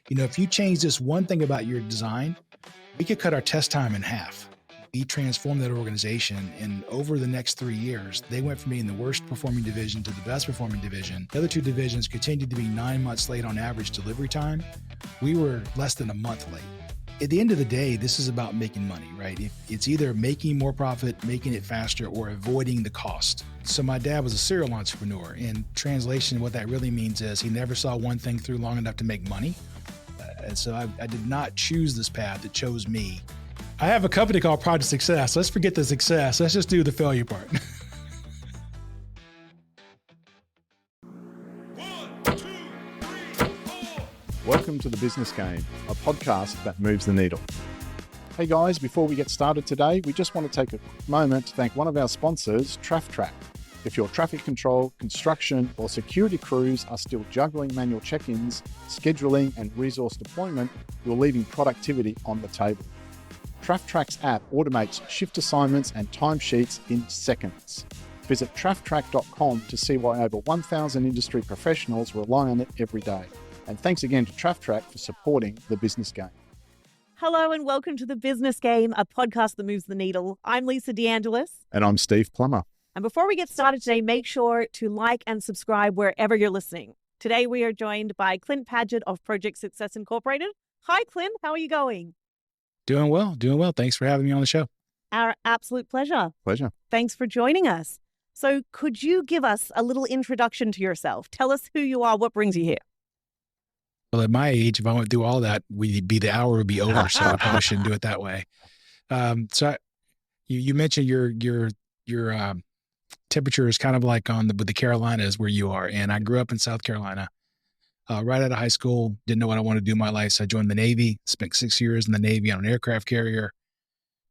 If you change this one thing about your design, we could cut our test time in half. We transformed that organization, and over the next 3 years, they went from being the worst performing division to the best performing division. The other two divisions continued to be 9 months late on average delivery time. We were less than a month late. At the end of the day, this is about making money, right? It's either making more profit, making it faster, or avoiding the cost. So my dad was a serial entrepreneur. In translation, what that really means is he never saw one thing through long enough to make money. And so I did not choose this path. It chose me. I have a company called Project Success. Let's forget the success. Let's just do the failure part. 1, 2, 3, 4. Welcome to The Business Game, a podcast that moves the needle. Hey guys, before we get started today, we just want to take a moment to thank one of our sponsors, TraffTrack. If your traffic control, construction, or security crews are still juggling manual check-ins, scheduling, and resource deployment, you're leaving productivity on the table. TraffTrack's app automates shift assignments and timesheets in seconds. Visit trafftrack.com to see why over 1,000 industry professionals rely on it every day. And thanks again to TraffTrack for supporting The Business Game. Hello and welcome to The Business Game, a podcast that moves the needle. I'm Lisa DeAngelis. And I'm Steve Plummer. And before we get started today, make sure to like and subscribe wherever you're listening. Today we are joined by Clint Padgett of Project Success Incorporated. Hi, Clint. How are you going? Doing well. Thanks for having me on the show. Our absolute pleasure. Pleasure. Thanks for joining us. So could you give us a little introduction to yourself? Tell us who you are, what brings you here? Well, at my age, if I went through all that, the hour would be over. So I probably shouldn't do it that way. You mentioned your temperature is kind of like with the Carolinas where you are. And I grew up in South Carolina. Right out of high school, didn't know what I wanted to do in my life. So I joined the Navy, spent 6 years in the Navy on an aircraft carrier.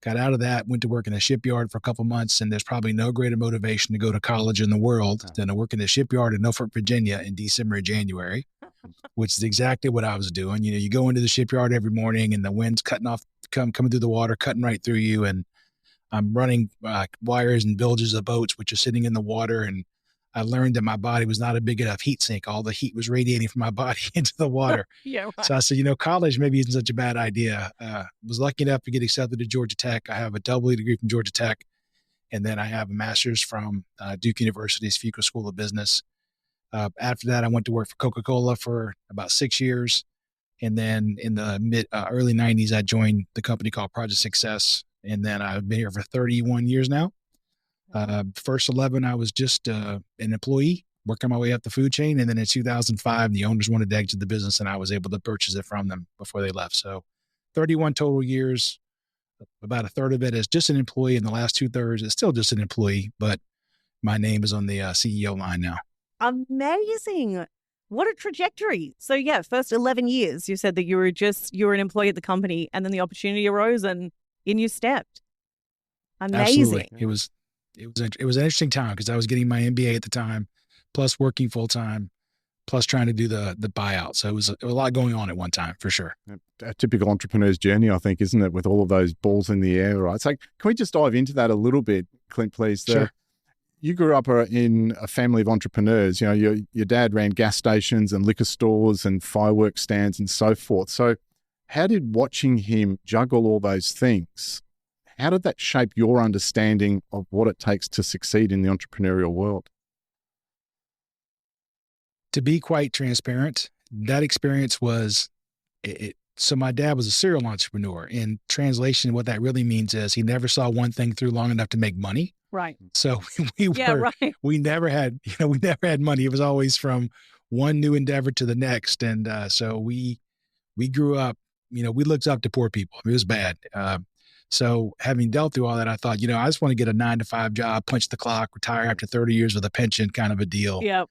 Got out of that, went to work in a shipyard for a couple months. And there's probably no greater motivation to go to college in the world than to work in the shipyard in Norfolk, Virginia in December and January, which is exactly what I was doing. You go into the shipyard every morning and the wind's coming through the water, cutting right through you. And I'm running wires and bilges of boats, which are sitting in the water. And I learned that my body was not a big enough heat sink. All the heat was radiating from my body into the water. Yeah, right. So I said, college maybe isn't such a bad idea. Was lucky enough to get accepted to Georgia Tech. I have a double degree from Georgia Tech. And then I have a master's from Duke University's Fuqua School of Business. After that, I went to work for Coca-Cola for about 6 years. And then in the early 90s, I joined the company called Project Success. And then I've been here for 31 years now. First 11, I was just an employee working my way up the food chain. And then in 2005, the owners wanted to exit the business and I was able to purchase it from them before they left. So 31 total years, about a third of it as just an employee. And the last 2/3 is still just an employee, but my name is on the CEO line now. Amazing. What a trajectory. So yeah, first 11 years, you said that you were an employee at the company and then the opportunity arose and in you stepped. Amazing. Absolutely. It was an interesting time because I was getting my MBA at the time, plus working full time, plus trying to do the buyout. So it was a lot going on at one time for sure. A typical entrepreneur's journey, I think, isn't it? With all of those balls in the air, right? So can we just dive into that a little bit, Clint, please? Sure. You grew up in a family of entrepreneurs. Your dad ran gas stations and liquor stores and fireworks stands and so forth. So how did watching him juggle all those things, how did that shape your understanding of what it takes to succeed in the entrepreneurial world? To be quite transparent, that experience was it. So my dad was a serial entrepreneur. In translation, what that really means is he never saw one thing through long enough to make money. Right. So we never had money. It was always from one new endeavor to the next. And so we grew up, we looked up to poor people. It was bad. So having dealt through all that, I thought, I just want to get a 9-to-5 job, punch the clock, retire after 30 years with a pension kind of a deal. Yeah.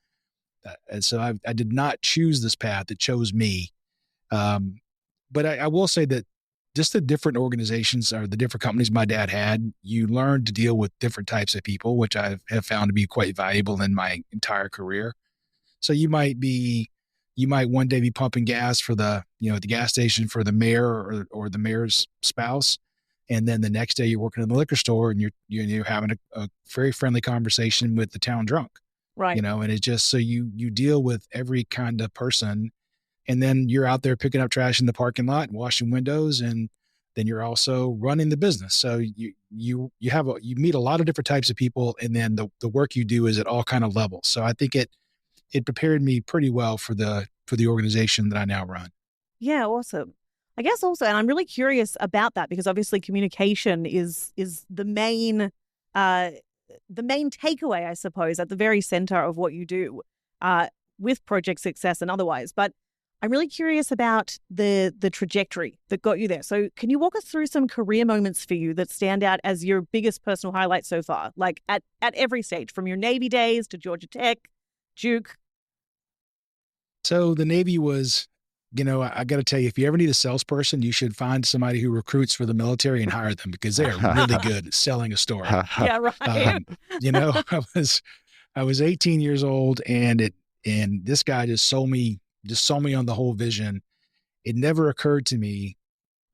And so I did not choose this path. It chose me. But I will say that just the different organizations or the different companies my dad had, you learn to deal with different types of people, which I have found to be quite valuable in my entire career. So you might one day be pumping gas for at the gas station for the mayor or the mayor's spouse. And then the next day you're working in the liquor store and you're having a very friendly conversation with the town drunk. Right. And it's just, so you deal with every kind of person And then you're out there picking up trash in the parking lot, washing windows, and then you're also running the business. So you meet a lot of different types of people, and then the work you do is at all kind of levels. So I think it prepared me pretty well for the organization that I now run. Yeah, awesome. I guess also, and I'm really curious about that because obviously communication is the main takeaway, I suppose, at the very center of what you do with project success and otherwise. But I'm really curious about the trajectory that got you there. So can you walk us through some career moments for you that stand out as your biggest personal highlight so far? Like at every stage, from your Navy days to Georgia Tech, Duke. So the Navy was, I got to tell you, if you ever need a salesperson, you should find somebody who recruits for the military and hire them because they are really good at selling a story. Yeah, right. I was 18 years old, and this guy just sold me on the whole vision. It never occurred to me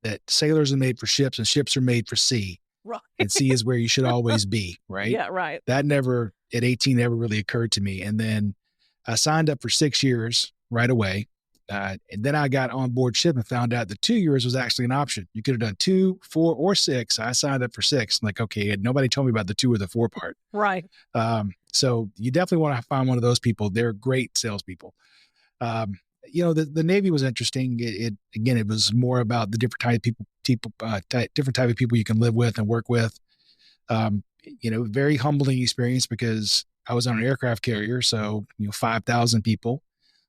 that sailors are made for ships and ships are made for sea. Right. And sea is where you should always be, right? Yeah, right. That never, at 18, never really occurred to me. And then I signed up for 6 years right away. And then I got on board ship and found out that 2 years was actually an option. You could have done 2, 4, or 6. I signed up for 6. I'm like, okay, nobody told me about the 2 or the 4 part. Right. So you definitely want to find one of those people. They're great salespeople. The Navy was interesting. It was more about the different type of people you can live with and work with. Very humbling experience because I was on an aircraft carrier, so 5,000 people.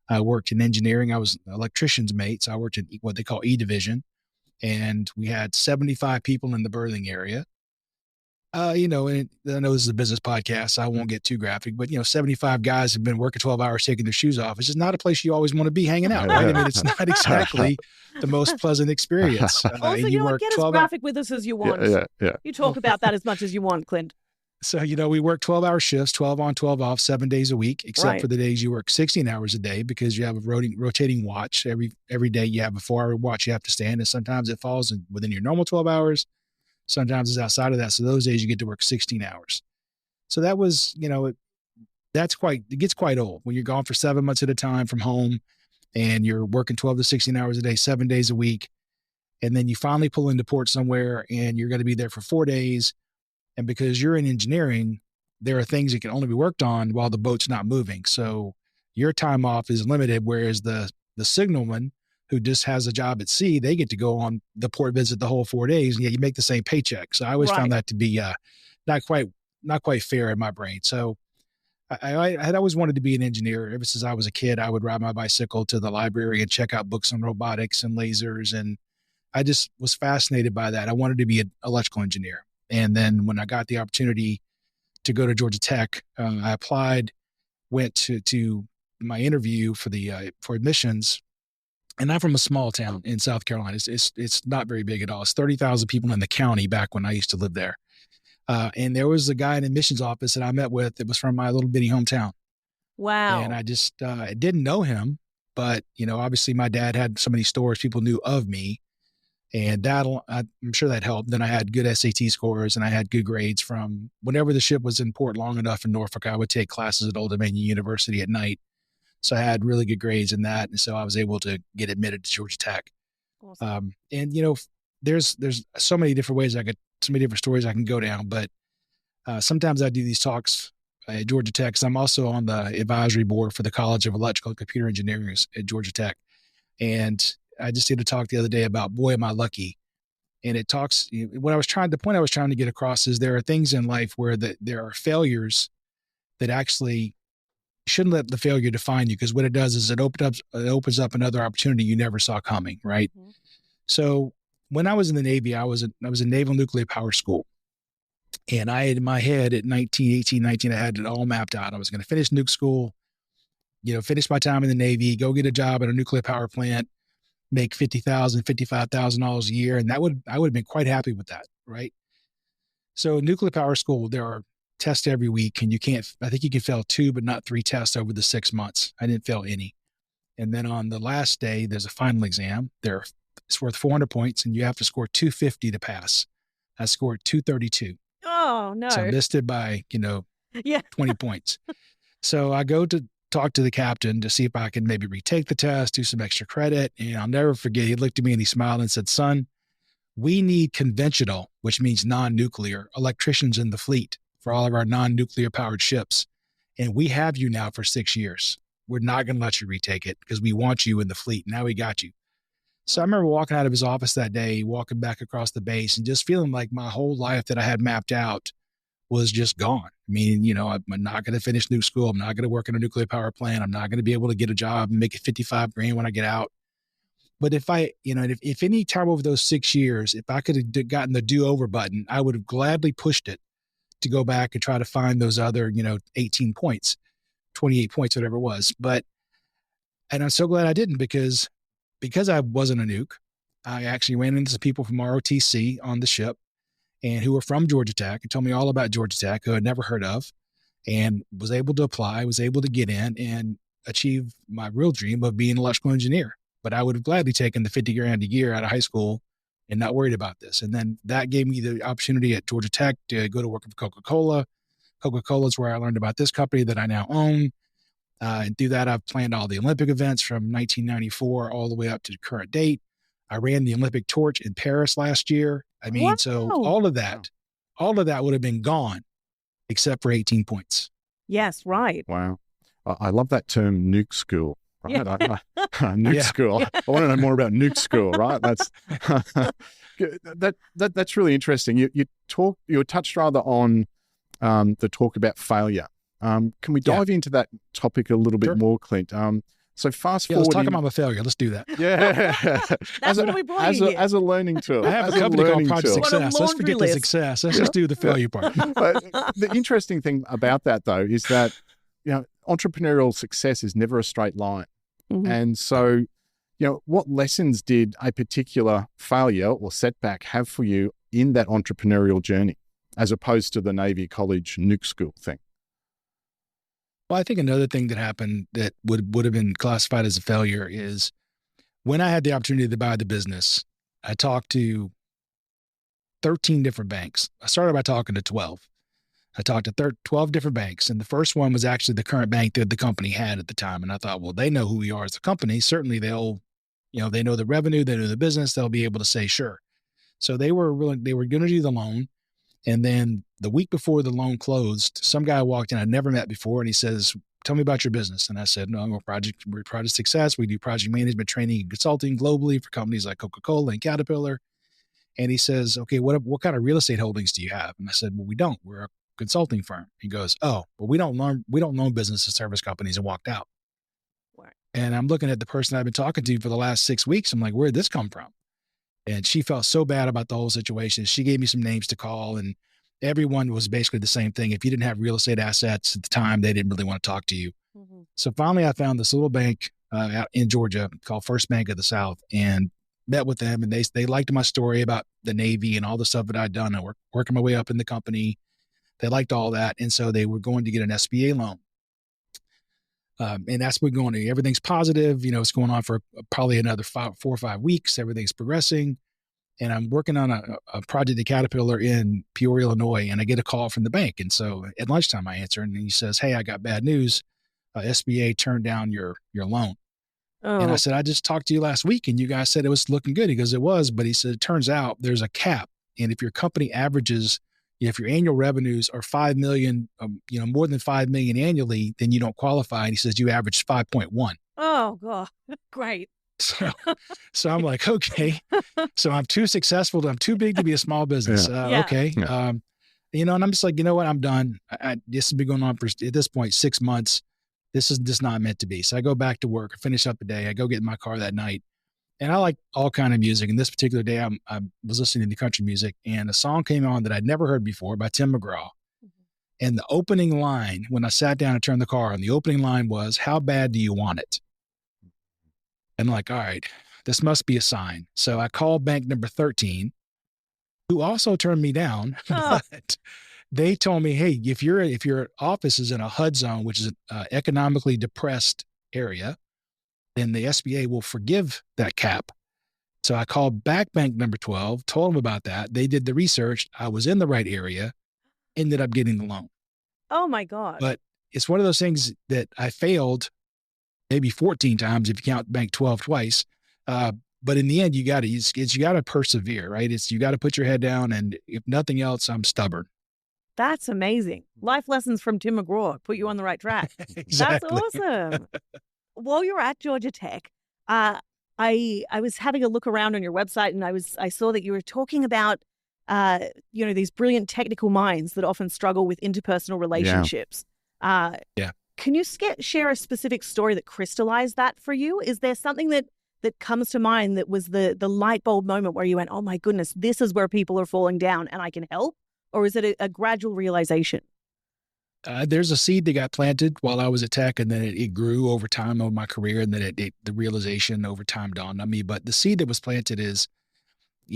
I worked in engineering. I was an electrician's mate, so I worked in what they call E division, and we had 75 people in the berthing area. And I know this is a business podcast, so I won't get too graphic, but 75 guys have been working 12 hours taking their shoes off. It's just not a place you always want to be hanging out, right? I mean, it's not exactly the most pleasant experience. Also, you work get as graphic with us as you want. Yeah. You talk about that as much as you want, Clint. So, we work 12-hour shifts, 12 on, 12 off, 7 days a week, except for the days you work 16 hours a day because you have a rotating watch. Every day you have a 4-hour watch you have to stand, and sometimes it falls within your normal 12 hours. Sometimes it's outside of that. So those days you get to work 16 hours. So that was, it gets quite old when you're gone for 7 months at a time from home and you're working 12 to 16 hours a day, 7 days a week. And then you finally pull into port somewhere and you're going to be there for 4 days. And because you're in engineering, there are things that can only be worked on while the boat's not moving. So your time off is limited, whereas the signalman who just has a job at sea, they get to go on the port visit the whole 4 days, and yet you make the same paycheck. So I always found that to be not quite fair in my brain. So I had always wanted to be an engineer. Ever since I was a kid, I would ride my bicycle to the library and check out books on robotics and lasers, and I just was fascinated by that. I wanted to be an electrical engineer. And then when I got the opportunity to go to Georgia Tech, I applied, went to my interview for admissions. And I'm from a small town in South Carolina. It's not very big at all. It's 30,000 people in the county back when I used to live there. And there was a guy in the admissions office that I met with that was from my little bitty hometown. Wow. And I just I didn't know him, but obviously my dad had so many stores, people knew of me, and I'm sure that helped. Then I had good SAT scores and I had good grades from whenever the ship was in port long enough in Norfolk. I would take classes at Old Dominion University at night. So I had really good grades in that. And so I was able to get admitted to Georgia Tech. Awesome. And there's so many different ways so many different stories I can go down, but sometimes I do these talks at Georgia Tech. So I'm also on the advisory board for the College of Electrical and Computer Engineering at Georgia Tech. And I just did a talk the other day about, boy, am I lucky. And it talks, the point I was trying to get across is there are things in life where there are failures that actually shouldn't let the failure define you, because what it does is it opens up another opportunity you never saw coming, right? Mm-hmm. So when I was in the Navy, I was in Naval Nuclear Power School. And I had in my head at 19, I had it all mapped out. I was going to finish nuke school, finish my time in the Navy, go get a job at a nuclear power plant, make $50,000, $55,000 a year. And I would have been quite happy with that, right? So nuclear power school, there are tests every week, and I think you can fail 2, but not 3 tests over the 6 months. I didn't fail any. And then on the last day, there's a final exam. It's worth 400 points, and you have to score 250 to pass. I scored 232. Oh, no. So I missed it by, 20 points. So I go to talk to the captain to see if I can maybe retake the test, do some extra credit. And I'll never forget, he looked at me and he smiled and said, son, we need conventional, which means non-nuclear, electricians in the fleet for all of our non-nuclear powered ships. And we have you now for 6 years. We're not going to let you retake it because we want you in the fleet. Now we got you. So I remember walking out of his office that day, walking back across the base and just feeling like my whole life that I had mapped out was just gone. I mean, I'm not going to finish new school. I'm not going to work in a nuclear power plant. I'm not going to be able to get a job and make it 55 grand when I get out. But if if any time over those 6 years, if I could have gotten the do-over button, I would have gladly pushed it to go back and try to find those other, 18 points, 28 points, whatever it was. And I'm so glad I didn't because I wasn't a nuke. I actually ran into some people from ROTC on the ship and who were from Georgia Tech and told me all about Georgia Tech, who I'd never heard of, and was able to apply, was able to get in and achieve my real dream of being an electrical engineer. But I would have gladly taken the 50 grand a year out of high school and not worried about this. And then that gave me the opportunity at Georgia Tech to go to work for Coca-Cola. Coca-Cola is where I learned about this company that I now own. And through that, I've planned all the Olympic events from 1994 all the way up to the current date. I ran the Olympic torch in Paris last year. I mean, Wow. so all of that would have been gone except for 18 points. Yes, right. Wow. I love that term, nuke school. Right? Yeah. Nuke Yeah. school. I want to know more about nuke school, right? That's really interesting. You touched rather on the talk about failure. Can we dive into that topic a little bit Sure. more, Clint? So fast Yeah, let's forward. talk about my failure. Let's do that. Yeah. That's what we brought you here. as a learning tool. I have as a company called learning Project tool. What a Success. Let's laundry forget the list. success. Let's just do the failure part. But the interesting thing about that, though, is that entrepreneurial success is never a straight line. Mhm. And so, what lessons did a particular failure or setback have for you in that entrepreneurial journey, as opposed to the Navy college nuke school thing? Well, I think another thing that happened that would have been classified as a failure is when I had the opportunity to buy the business, I talked to 13 different banks. I started by talking to 12. I talked to 12 different banks, and the first one was actually the current bank that the company had at the time. And I thought, well, they know who we are as a company. Certainly they'll, they know the revenue, they know the business, they'll be able to say, sure. So they were going to do the loan. And then the week before the loan closed, some guy walked in I'd never met before, and he says, tell me about your business. And I said, no, we're Project Success. We do project management training and consulting globally for companies like Coca-Cola and Caterpillar. And he says, okay, what kind of real estate holdings do you have? And I said, well, we don't. We're a consulting firm. He goes, oh, well, we don't loan business to service companies, and walked out. Right. And I'm looking at the person I've been talking to for the last 6 weeks. I'm like, where'd this come from? And she felt so bad about the whole situation. She gave me some names to call, and everyone was basically the same thing. If you didn't have real estate assets at the time, they didn't really want to talk to you. Mhm. So finally, I found this little bank out in Georgia called First Bank of the South, and met with them. And they liked my story about the Navy and all the stuff that I'd done. I working my way up in the company. They liked all that. And so they were going to get an SBA loan. And that's what we're going to. Everything's positive. It's going on for probably another 4 or 5 weeks. Everything's progressing. And I'm working on a project at Caterpillar in Peoria, Illinois, and I get a call from the bank. And so at lunchtime, I answer, and he says, hey, I got bad news. SBA turned down your loan. And I Oh, said, I just talked to you last week, and you guys said it was looking good. He goes, it was. But he said, it turns out there's a cap. And if your company averages, if your annual revenues are 5 million, more than 5 million annually, then you don't qualify. And he says, you averaged 5.1. oh, God. Great. So I'm like, okay, so I'm too successful. I'm too big to be a small business. Yeah. Okay. Yeah. And I'm just like, you know what? I'm done. This has been going on for, at this point, 6 months. This is just not meant to be. So I go back to work, I finish up the day. I go get in my car that night, and I like all kind of music. And this particular day, I was listening to country music, and a song came on that I'd never heard before by Tim McGraw. And the opening line, when I sat down and turned the car on, the opening line was, how bad do you want it? And I'm like, all right, this must be a sign. So I called bank number 13, who also turned me down. Oh. But they told me, hey, if your office is in a HUD zone, which is an economically depressed area, then the SBA will forgive that cap. So I called back bank number 12, told them about that. They did the research. I was in the right area, ended up getting the loan. Oh, my God. But it's one of those things that I failed maybe 14 times if you count bank 12 twice. But in the end, you got to persevere, right? You got to put your head down. And if nothing else, I'm stubborn. That's amazing. Life lessons from Tim McGraw put you on the right track. Exactly. That's awesome. While you're at Georgia Tech, I was having a look around on your website, and I saw that you were talking about these brilliant technical minds that often struggle with interpersonal relationships. Yeah. Can you share a specific story that crystallized that for you? Is there something that comes to mind that was the light bulb moment where you went, oh my goodness, this is where people are falling down and I can help? Or is it a gradual realization? There's a seed that got planted while I was at Tech, and then it grew over time over my career, and then the realization over time dawned on me. But the seed that was planted is,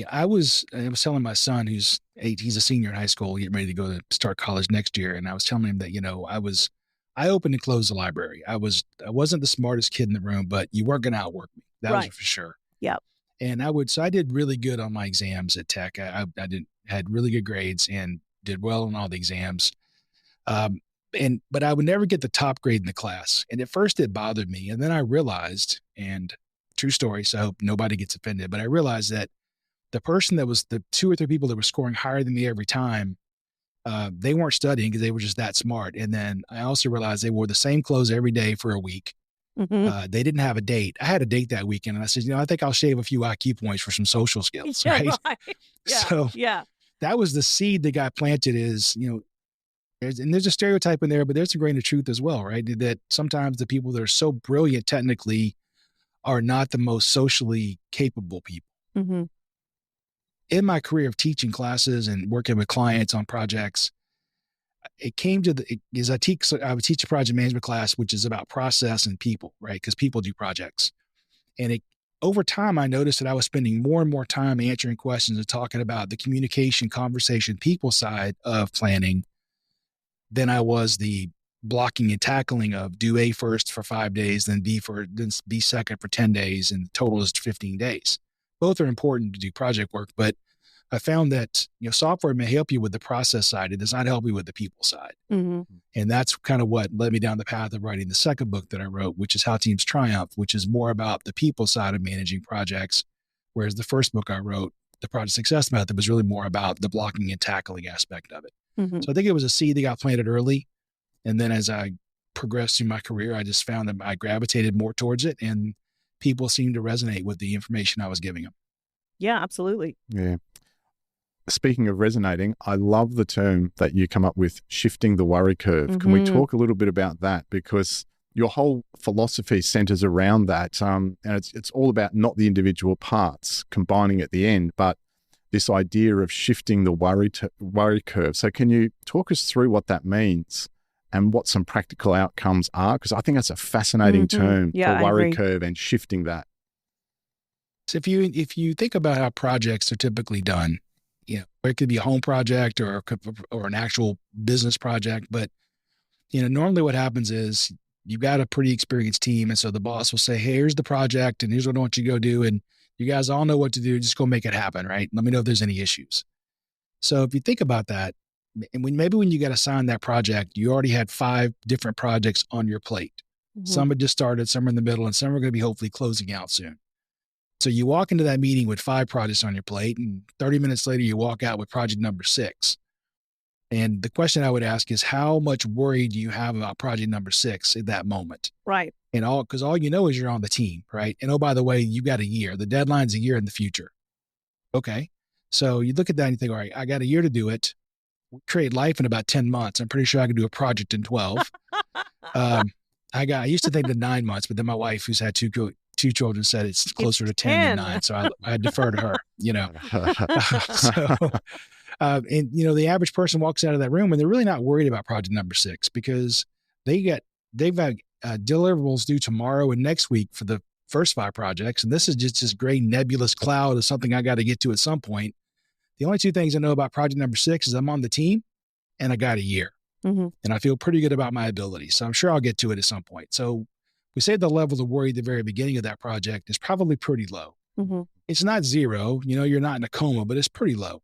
I was telling my son, who's 8, he's a senior in high school, getting ready to go to start college next year, and I was telling him that I opened and closed the library. I wasn't the smartest kid in the room, but you weren't going to outwork me. That was for sure. Yeah. And I did really good on my exams at Tech. I had really good grades and did well on all the exams. But I would never get the top grade in the class. And at first it bothered me. And then I realized, and true story, so I hope nobody gets offended, but I realized that the person that was the 2 or 3 people that were scoring higher than me every time, they weren't studying because they were just that smart. And then I also realized they wore the same clothes every day for a week. Mm-hmm. They didn't have a date. I had a date that weekend, and I said, I think I'll shave a few IQ points for some social skills. Yeah, right? right. Yeah, so that was the seed that got planted is, there's a stereotype in there, but there's a grain of truth as well, right? That sometimes the people that are so brilliant technically are not the most socially capable people. Mm-hmm. In my career of teaching classes and working with clients on projects, it came to I would teach a project management class, which is about process and people, right? Because people do projects. And over time, I noticed that I was spending more and more time answering questions and talking about the communication, conversation, people side of planning than I was the blocking and tackling of do A first for 5 days, then B second for 10 days, and the total is 15 days. Both are important to do project work, but I found that software may help you with the process side. It does not help you with the people side. Mm-hmm. And that's kind of what led me down the path of writing the second book that I wrote, which is How Teams Triumph, which is more about the people side of managing projects. Whereas the first book I wrote, The Project Success Method, was really more about the blocking and tackling aspect of it. Mm-hmm. So I think it was a seed that got planted early. And then as I progressed through my career, I just found that I gravitated more towards it, and people seemed to resonate with the information I was giving them. Yeah, absolutely. Yeah. Speaking of resonating, I love the term that you come up with, shifting the worry curve. Mm-hmm. Can we talk a little bit about that? Because your whole philosophy centers around that. And it's all about not the individual parts combining at the end, but this idea of shifting the worry curve. So can you talk us through what that means and what some practical outcomes are? Because I think that's a fascinating term, the worry curve and shifting that. So if you think about how projects are typically done, it could be a home project or an actual business project, but normally what happens is you've got a pretty experienced team, and so the boss will say, hey, here's the project, and here's what I want you to go do, and you guys all know what to do. Just go make it happen, right? Let me know if there's any issues. So if you think about that, and when you got assigned that project, you already had 5 different projects on your plate. Mm-hmm. Some had just started, some are in the middle, and some are going to be hopefully closing out soon. So you walk into that meeting with 5 projects on your plate, and 30 minutes later, you walk out with project number 6. And the question I would ask is, how much worry do you have about project number 6 at that moment? Right. And because all you know is you're on the team, right? And oh, by the way, you got a year. The deadline's a year in the future. Okay. So you look at that and you think, all right, I got a year to do it. We'll create life in about 10 months. I'm pretty sure I can do a project in 12. I used to think that 9 months, but then my wife, who's had two children, said it's closer to 10 than 9. So I defer to her, and the average person walks out of that room and they're really not worried about project number 6 because they've got deliverables due tomorrow and next week for the first 5 projects. And this is just this gray nebulous cloud of something I got to get to at some point. The only 2 things I know about project number 6 is I'm on the team and I got a year. Mm-hmm. And I feel pretty good about my ability. So I'm sure I'll get to it at some point. So we say the level of worry at the very beginning of that project is probably pretty low. Mm-hmm. It's not 0, you're not in a coma, but it's pretty low.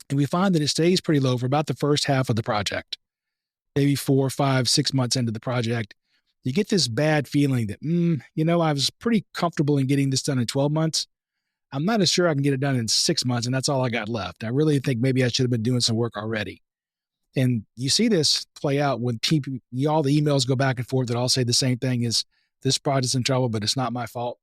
And we find that it stays pretty low for about the first half of the project. maybe 4, 5, 6 months into the project, you get this bad feeling that, I was pretty comfortable in getting this done in 12 months. I'm not as sure I can get it done in 6 months, and that's all I got left. I really think maybe I should have been doing some work already. And you see this play out when people, all the emails go back and forth that all say the same thing is, this project's in trouble, but it's not my fault.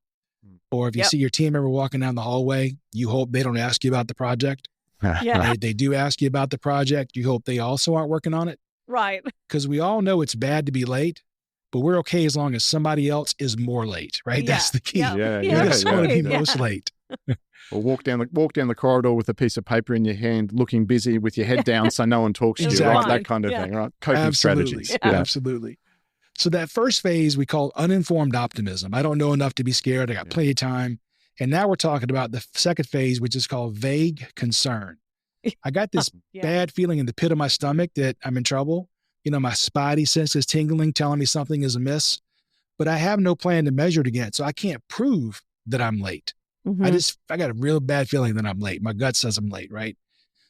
Or if you see your team member walking down the hallway, you hope they don't ask you about the project. Yeah. If they do ask you about the project, you hope they also aren't working on it. Right. Because we all know it's bad to be late, but we're okay as long as somebody else is more late, right? Yeah. That's the key. Yeah. You're just going to be Yeah. most late. Or walk down the corridor with a piece of paper in your hand, looking busy with your head down so no one talks to you, Exactly. right? That kind of thing, right? Coping strategies. Yeah. Absolutely. So that first phase we call uninformed optimism. I don't know enough to be scared. I got plenty of time. And now we're talking about the second phase, which is called vague concern. I got this bad feeling in the pit of my stomach that I'm in trouble. My spidey sense is tingling, telling me something is amiss, but I have no plan to measure it against. So I can't prove that I'm late. Mm-hmm. I got a real bad feeling that I'm late. My gut says I'm late, right?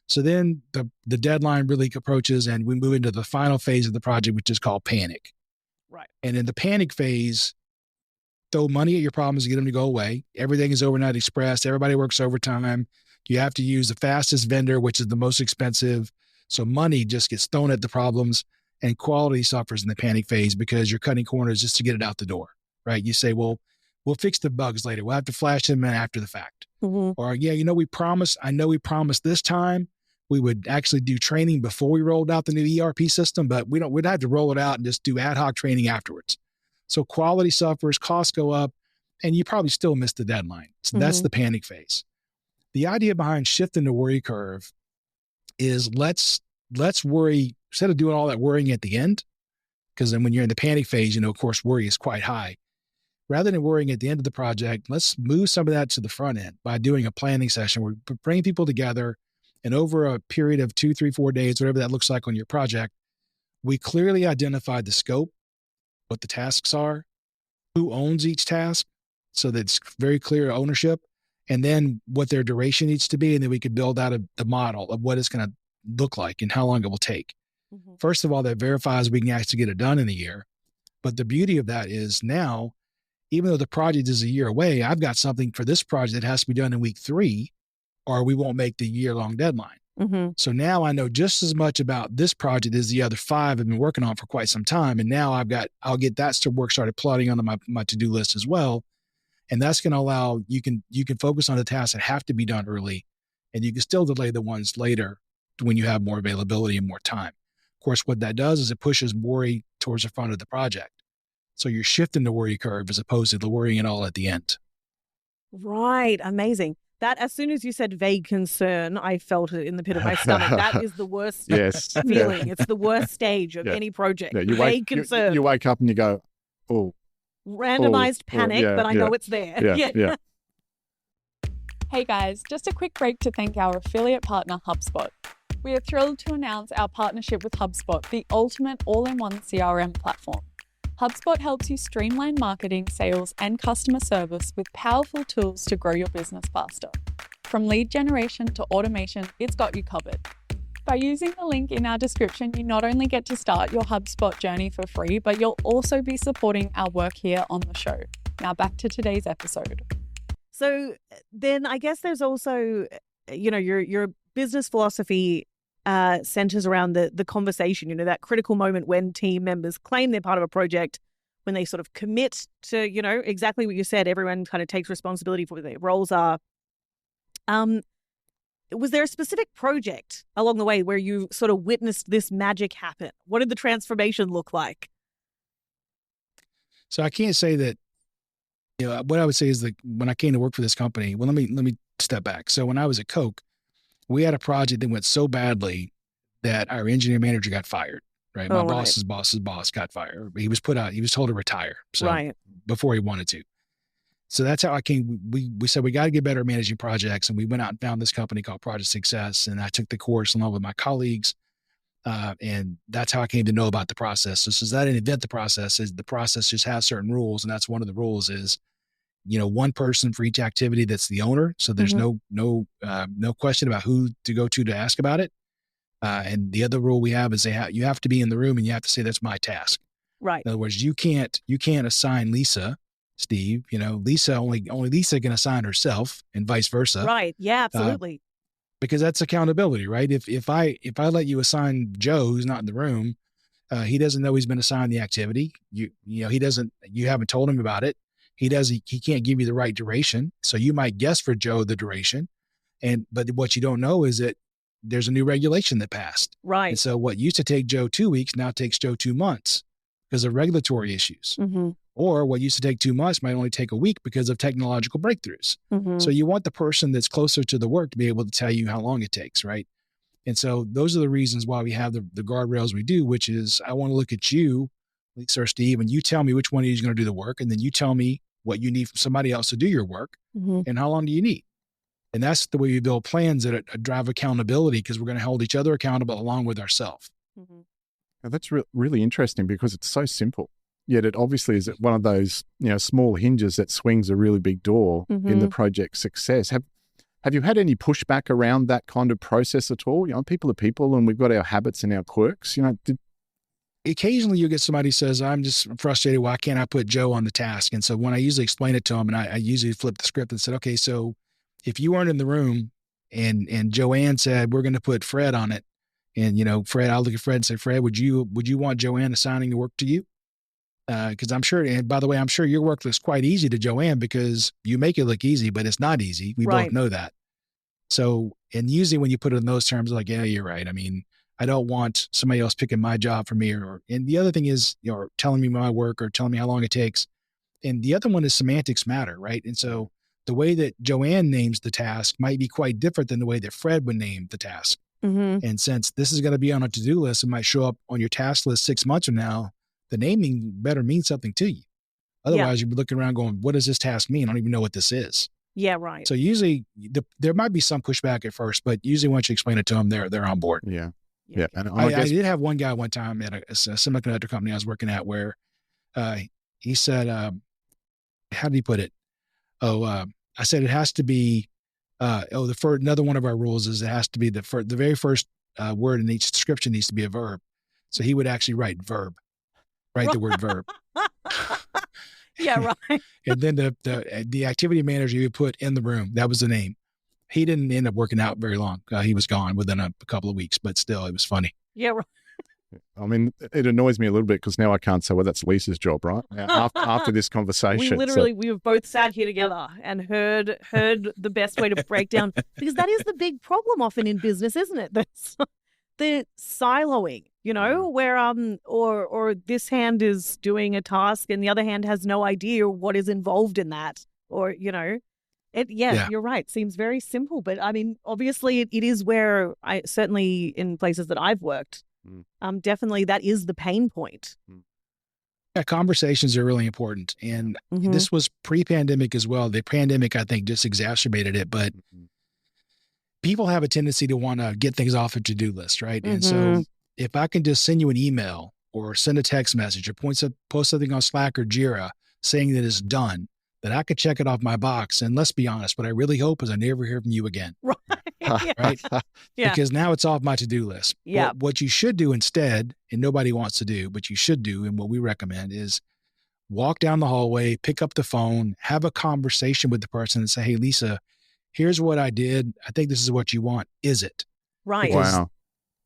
So then the deadline really approaches and we move into the final phase of the project, which is called panic. Right. And in the panic phase, throw money at your problems to get them to go away. Everything is overnight express. Everybody works overtime. You have to use the fastest vendor, which is the most expensive. So money just gets thrown at the problems and quality suffers in the panic phase because you're cutting corners just to get it out the door, right? You say, well, we'll fix the bugs later. We'll have to flash them in after the fact. Mm-hmm. Or, I know we promised this time we would actually do training before we rolled out the new ERP system, but we'd have to roll it out and just do ad hoc training afterwards. So quality suffers, costs go up, and you probably still miss the deadline. So that's the panic phase. The idea behind shifting the worry curve is let's worry, instead of doing all that worrying at the end, because then when you're in the panic phase, of course, worry is quite high. Rather than worrying at the end of the project, let's move some of that to the front end by doing a planning session where we bring people together and over a period of 2, 3, 4 days, whatever that looks like on your project, we clearly identified the scope, what the tasks are, who owns each task, so that it's very clear ownership, and then what their duration needs to be. And then we could build out the model of what it's going to look like and how long it will take. Mm-hmm. First of all, that verifies we can actually get it done in a year. But the beauty of that is now, even though the project is a year away, I've got something for this project that has to be done in week 3, or we won't make the year-long deadline. Mm-hmm. So now I know just as much about this project as the other 5 I've been working on for quite some time. And now I'll get that work started plotting on my to-do list as well. And that's going to allow you can focus on the tasks that have to be done early, and you can still delay the ones later when you have more availability and more time. Of course, what that does is it pushes worry towards the front of the project. So you're shifting the worry curve as opposed to the worrying it all at the end. Right. Amazing. That as soon as you said vague concern, I felt it in the pit of my stomach. That is the worst feeling. It's the worst stage of any project. Yeah, vague concern. You wake up and you go, oh. Randomized panic, but I know it's there. Yeah. Hey guys, just a quick break to thank our affiliate partner, HubSpot. We are thrilled to announce our partnership with HubSpot, the ultimate all-in-one CRM platform. HubSpot helps you streamline marketing, sales, and customer service with powerful tools to grow your business faster. From lead generation to automation, it's got you covered. By using the link in our description, you not only get to start your HubSpot journey for free, but you'll also be supporting our work here on the show. Now back to today's episode. So then I guess there's also, your business philosophy centers around the conversation, that critical moment when team members claim they're part of a project, when they sort of commit to, exactly what you said, everyone kind of takes responsibility for what their roles are. Was there a specific project along the way where you sort of witnessed this magic happen? What did the transformation look like? So I can't say that, what I would say is that when I came to work for this company, well, let me step back. So when I was at Coke, we had a project that went so badly that our engineer manager got fired, right? My boss's boss got fired. He was told to retire. So before he wanted to. So that's how I came. We said, we got to get better at managing projects. And we went out and found this company called Project Success. And I took the course along with my colleagues. And that's how I came to know about the process. So I didn't invent the process. The process just has certain rules. And that's one of the rules is, one person for each activity that's the owner. So there's no question about who to go to ask about it. And the other rule we have is you have to be in the room and you have to say, that's my task. Right. In other words, you can't assign Lisa, Steve, Lisa, only Lisa can assign herself and vice versa. Right. Yeah, absolutely. Because that's accountability, right? If I let you assign Joe, who's not in the room, he doesn't know he's been assigned the activity. You haven't told him about it. He can't give you the right duration. So you might guess for Joe the duration. But what you don't know is that there's a new regulation that passed. Right. And so what used to take Joe 2 weeks now takes Joe 2 months because of regulatory issues. Mm-hmm. Or what used to take 2 months might only take a week because of technological breakthroughs. Mm-hmm. So you want the person that's closer to the work to be able to tell you how long it takes, right? And so those are the reasons why we have the guardrails we do, which is I want to look at you, Lisa or Steve, and you tell me which one of you is going to do the work. And then you tell me what you need from somebody else to do your work and how long do you need. And that's the way we build plans that drive accountability, because we're going to hold each other accountable along with ourselves. Mm-hmm. Now, that's really interesting because it's so simple. Yet it obviously is one of those, small hinges that swings a really big door in the project's success. Have you had any pushback around that kind of process at all? People are people and we've got our habits and our quirks. Occasionally you get somebody who says, I'm just frustrated. Why can't I put Joe on the task? And so when I usually explain it to them, and I usually flip the script and said, okay, so if you weren't in the room and Joanne said, we're going to put Fred on it. And, Fred, I'll look at Fred and say, Fred, would you want Joanne assigning the work to you? Because I'm sure, and by the way, I'm sure your work looks quite easy to Joanne because you make it look easy, but it's not easy. We both know that. So, and usually when you put it in those terms, like, yeah, you're right. I mean, I don't want somebody else picking my job for me. And the other thing is, telling me my work or telling me how long it takes. And the other one is semantics matter, right? And so the way that Joanne names the task might be quite different than the way that Fred would name the task. Mm-hmm. And since this is going to be on a to-do list, it might show up on your task list 6 months from now, the naming better mean something to you. Otherwise, you'll be looking around going, what does this task mean? I don't even know what this is. Yeah, right. So usually there might be some pushback at first, but usually once you explain it to them, they're on board. Yeah. Yeah. And I did have one guy one time at a semiconductor company I was working at where he said, how did he put it? I said it has to be, another one of our rules is it has to be the very first word in each description needs to be a verb. So he would actually write the word verb. Yeah, right. And then the activity manager you put in the room, that was the name. He didn't end up working out very long. He was gone within a couple of weeks, but still, it was funny. Yeah, right. I mean, it annoys me a little bit because now I can't say, well, that's Lisa's job, right? After this conversation. We've both sat here together and heard the best way to break down, because that is the big problem often in business, isn't it? The siloing, where or this hand is doing a task and the other hand has no idea what is involved in that, or you're right. Seems very simple, but I mean, obviously it is where I certainly in places that I've worked, definitely that is the pain point. Yeah, conversations are really important, and this was pre-pandemic as well. The pandemic, I think, just exacerbated it, but people have a tendency to want to get things off a to-do list, right? And so if I can just send you an email or send a text message or post something on Slack or Jira saying that it's done, that I could check it off my box. And let's be honest, what I really hope is I never hear from you again. Right? Yeah. Because now it's off my to-do list. Yeah. What you should do instead, and nobody wants to do, but you should do, and what we recommend is walk down the hallway, pick up the phone, have a conversation with the person and say, hey, Lisa, here's what I did. I think this is what you want. Is it? Right. Wow.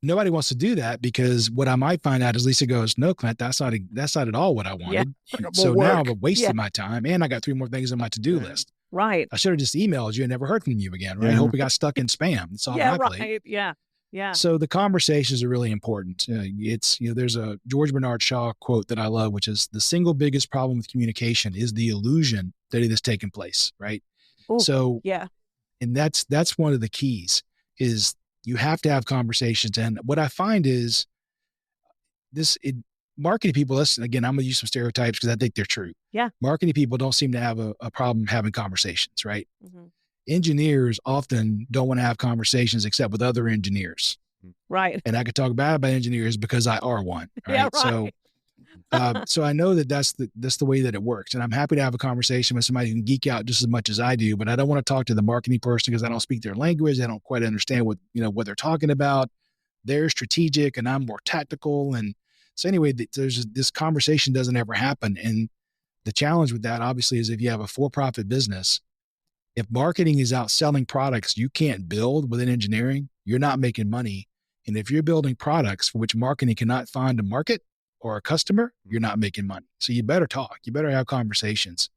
Nobody wants to do that, because what I might find out is Lisa goes, no, Clint, that's not at all what I wanted. Yeah. So now I've wasted my time and I got 3 more things on my to-do list. Right. I should have just emailed you and never heard from you again. Right? I hope it got stuck in spam. It's on my plate. Yeah. Yeah. So the conversations are really important. There's a George Bernard Shaw quote that I love, which is the single biggest problem with communication is the illusion that it is taking place. Right. Ooh, so, yeah. And that's one of the keys is you have to have conversations. And what I find is marketing people, again, I'm going to use some stereotypes because I think they're true. Yeah. Marketing people don't seem to have a problem having conversations, right? Mm-hmm. Engineers often don't want to have conversations except with other engineers. Right. And I could talk bad about engineers because I are one. Right? Yeah, right. So I know that's the way that it works. And I'm happy to have a conversation with somebody who can geek out just as much as I do, but I don't want to talk to the marketing person because I don't speak their language. I don't quite understand what they're talking about. they're strategic and I'm more tactical. And so anyway, there's this conversation doesn't ever happen. And the challenge with that obviously is if you have a for-profit business, if marketing is out selling products you can't build within engineering, you're not making money. And if you're building products for which marketing cannot find a market or a customer, you're not making money. So you better talk, you better have conversations.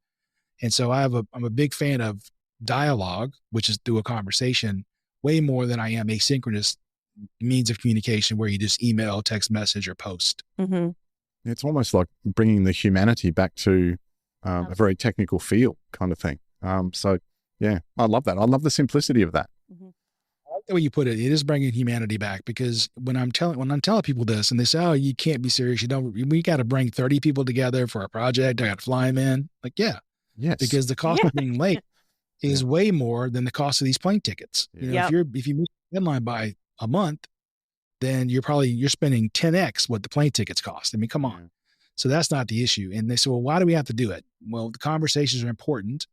And so I'm a big fan of dialogue, which is through a conversation, way more than I am asynchronous means of communication where you just email, text message, or post. Mm-hmm. It's almost like bringing the humanity back to a very technical feel kind of thing. So yeah, I love that. I love the simplicity of that. Mm-hmm. I like the way you put it. It is bringing humanity back, because when I'm telling people this and they say, oh, you can't be serious. We got to bring 30 people together for a project. I got to fly them in. Like, yeah, Yes. because the cost of being late is way more than the cost of these plane tickets. You know, if you miss the deadline by a month, then you're spending 10x what the plane tickets cost. I mean, come on. So that's not the issue. And they say, well, why do we have to do it? Well, the conversations are important.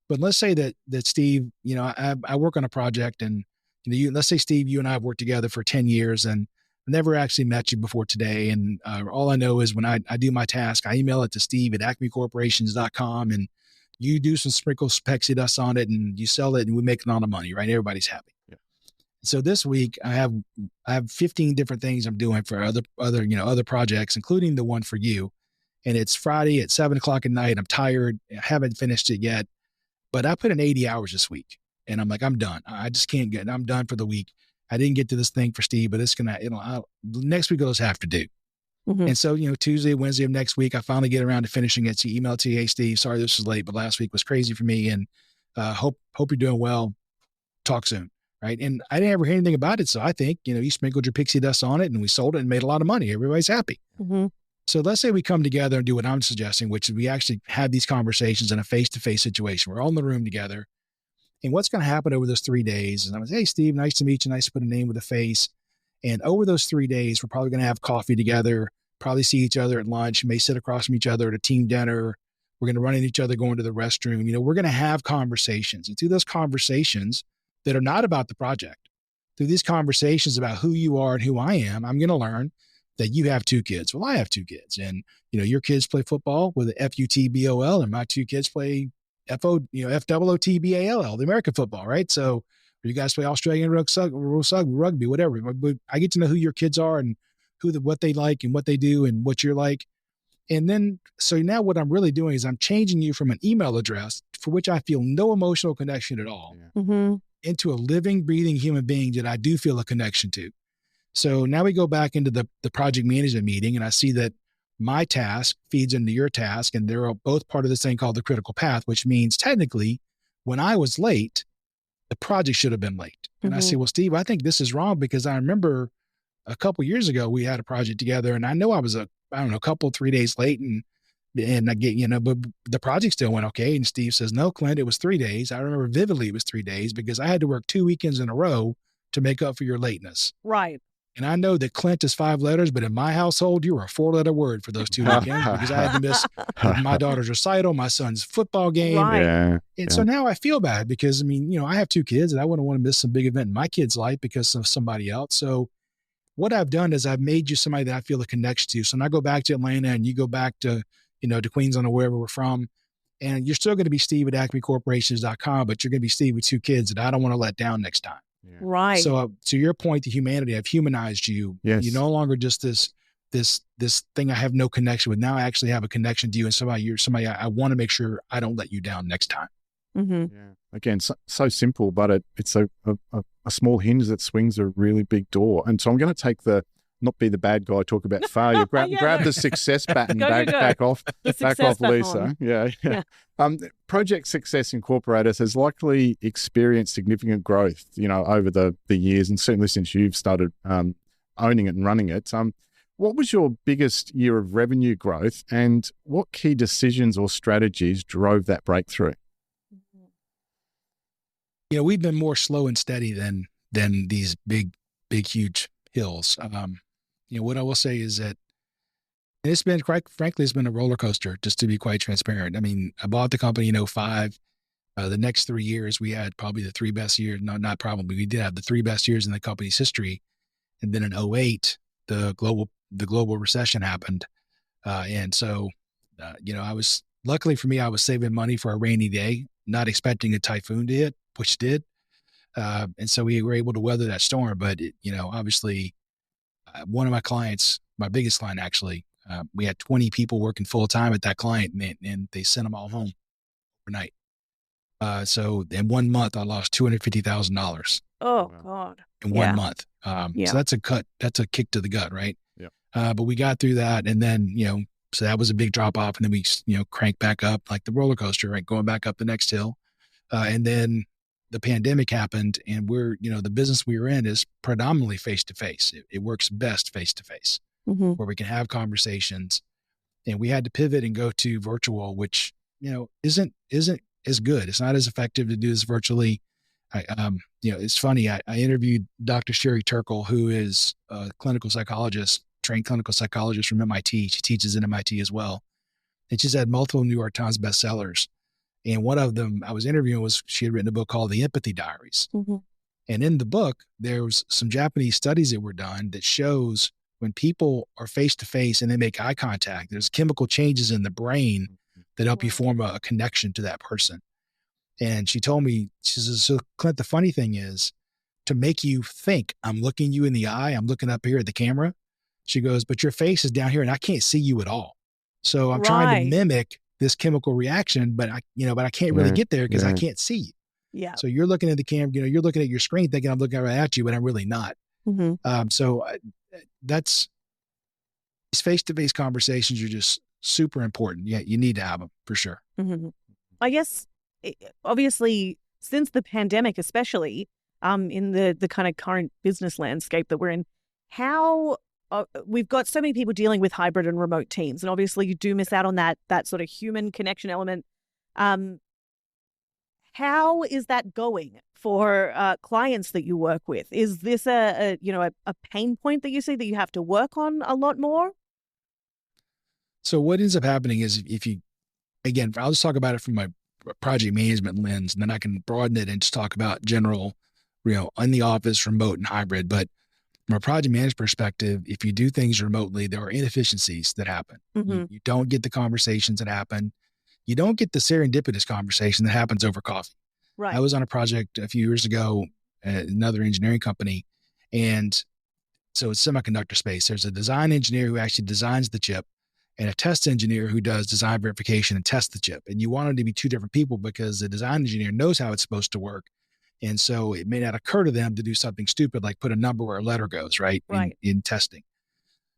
But let's say that Steve, you know, I work on a project, and let's say, Steve, you and I have worked together for 10 years and I never actually met you before today. And all I know is when I do my task, I email it to steve@acmecorporations.com, and you do some sprinkles pexi dust on it and you sell it and we make a lot of money, right? Everybody's happy. Yeah. So this week I have 15 different things I'm doing for other projects, including the one for you. And it's Friday at 7:00 at night. I'm tired. I haven't finished it yet, but I put in 80 hours this week and I'm like, I'm done. I just can't get it. I'm done for the week. I didn't get to this thing for Steve, but next week I'll just have to do. Mm-hmm. And so, Tuesday, Wednesday of next week, I finally get around to finishing it. So email to you, hey, Steve, sorry this was late, but last week was crazy for me, and hope you're doing well. Talk soon, right? And I didn't ever hear anything about it. So I think, you sprinkled your pixie dust on it and we sold it and made a lot of money. Everybody's happy. Mm-hmm. So let's say we come together and do what I'm suggesting, which is we actually have these conversations in a face-to-face situation. We're all in the room together. And what's going to happen over those 3 days is I'm going to say, hey, Steve, nice to meet you. Nice to put a name with a face. And over those 3 days, we're probably going to have coffee together, probably see each other at lunch, may sit across from each other at a team dinner. We're going to run into each other going to the restroom. We're going to have conversations. And through those conversations that are not about the project, through these conversations about who you are and who I am, I'm going to learn that you have 2 kids. Well, I have 2 kids. And, your kids play football with an F-U-T-B-O-L, and my 2 kids play F-O-O-T-B-A-L-L, the American football, right? So you guys play Australian rugby, whatever. But I get to know who your kids are and what they like and what they do and what you're like. And then, so now what I'm really doing is I'm changing you from an email address for which I feel no emotional connection at all into a living, breathing human being that I do feel a connection to. So now we go back into the project management meeting, and I see that my task feeds into your task, and they're both part of this thing called the critical path, which means technically when I was late, the project should have been late. And I say, well, Steve, I think this is wrong, because I remember a couple years ago, we had a project together, and I know I was a couple, 3 days late, and I get, but the project still went okay. And Steve says, no, Clint, it was 3 days. I remember vividly it was 3 days because I had to work 2 weekends in a row to make up for your lateness. Right. And I know that Clint is 5 letters, but in my household, you were a 4-letter word for those 2 weekends because I had to miss my daughter's recital, my son's football game. Right. Yeah. And so now I feel bad because, I have 2 kids and I wouldn't want to miss some big event in my kid's life because of somebody else. So what I've done is I've made you somebody that I feel a connection to. So when I go back to Atlanta and you go back to, to Queensland or wherever we're from, and you're still going to be Steve at acmecorporations.com, but you're going to be Steve with 2 kids that I don't want to let down next time. Yeah. Right. So to your point, to humanity, I've humanized you. Yes. You're no longer just this thing I have no connection with. Now I actually have a connection to you, and you're somebody I want to make sure I don't let you down next time. Mm-hmm. Yeah. Again, so simple, but it's a small hinge that swings a really big door. And so I'm going to take not be the bad guy, talk about failure. Grab the success baton, back off Lisa. Yeah. Project Success Incorporated has likely experienced significant growth, over the years, and certainly since you've started owning it and running it. What was your biggest year of revenue growth, and what key decisions or strategies drove that breakthrough? We've been more slow and steady than these big, huge hills. What I will say is that it's been, quite frankly, it's been a roller coaster, just to be quite transparent. I bought the company in 2005. The next 3 years, we had probably the 3 best years. No, not probably. We did have the 3 best years in the company's history. And then in '08, the global recession happened. And so, luckily for me, I was saving money for a rainy day, not expecting a typhoon to hit, which did. And so we were able to weather that storm. But, obviously, one of my clients, my biggest client actually, we had 20 people working full time at that client, and they sent them all home overnight. So in 1 month, I lost $250,000 Oh, Wow. God. in Yeah. 1 month. Yeah. So that's a kick to the gut, right? Yeah. But we got through that, and then, so that was a big drop off, and then we, cranked back up like the roller coaster, right? Going back up the next hill. And then the pandemic happened, and the business we were in is predominantly face to face. It works best face to face, Mhm. where we can have conversations. And we had to pivot and go to virtual, which, isn't as good. It's not as effective to do this virtually. It's funny. I interviewed Dr. Sherry Turkle, who is a clinical psychologist, trained clinical psychologist from MIT. She teaches at MIT as well. And she's had multiple New York Times bestsellers. And one of them I was interviewing she had written a book called The Empathy Diaries. Mhm. And in the book, there was some Japanese studies that were done that shows when people are face to face and they make eye contact, there's chemical changes in the brain that help you Wow. form a connection to that person. And she told me, she says, so Clint, the funny thing is to make you think I'm looking you in the eye, I'm looking up here at the camera. She goes, but your face is down here and I can't see you at all. So I'm trying to Right. mimic this chemical reaction, but I can't really Right, get there because I right. can't see you. Yeah. So you're looking at the camera, you're looking at your screen thinking I'm looking right at you, but I'm really not. Mhm. These face-to-face conversations are just super important. Yeah, you need to have them for sure. Mhm. I guess, obviously, since the pandemic, especially in the kind of current business landscape that we're in, how we've got so many people dealing with hybrid and remote teams, and obviously you do miss out on that sort of human connection element. How is that going for clients that you work with? Is this a pain point that you see that you have to work on a lot more? So what ends up happening is again, I'll just talk about it from my project management lens, and then I can broaden it and just talk about general, in the office, remote and hybrid. But from a project management perspective, if you do things remotely, there are inefficiencies that happen. Mhm. You don't get the conversations that happen. You don't get the serendipitous conversation that happens over coffee. Right. I was on a project a few years ago at another engineering company, and so it's semiconductor space. There's a design engineer who actually designs the chip and a test engineer who does design verification and test the chip. And you want them to be two different people because the design engineer knows how it's supposed to work. And so it may not occur to them to do something stupid like put a number where a letter goes, right? Right. In testing.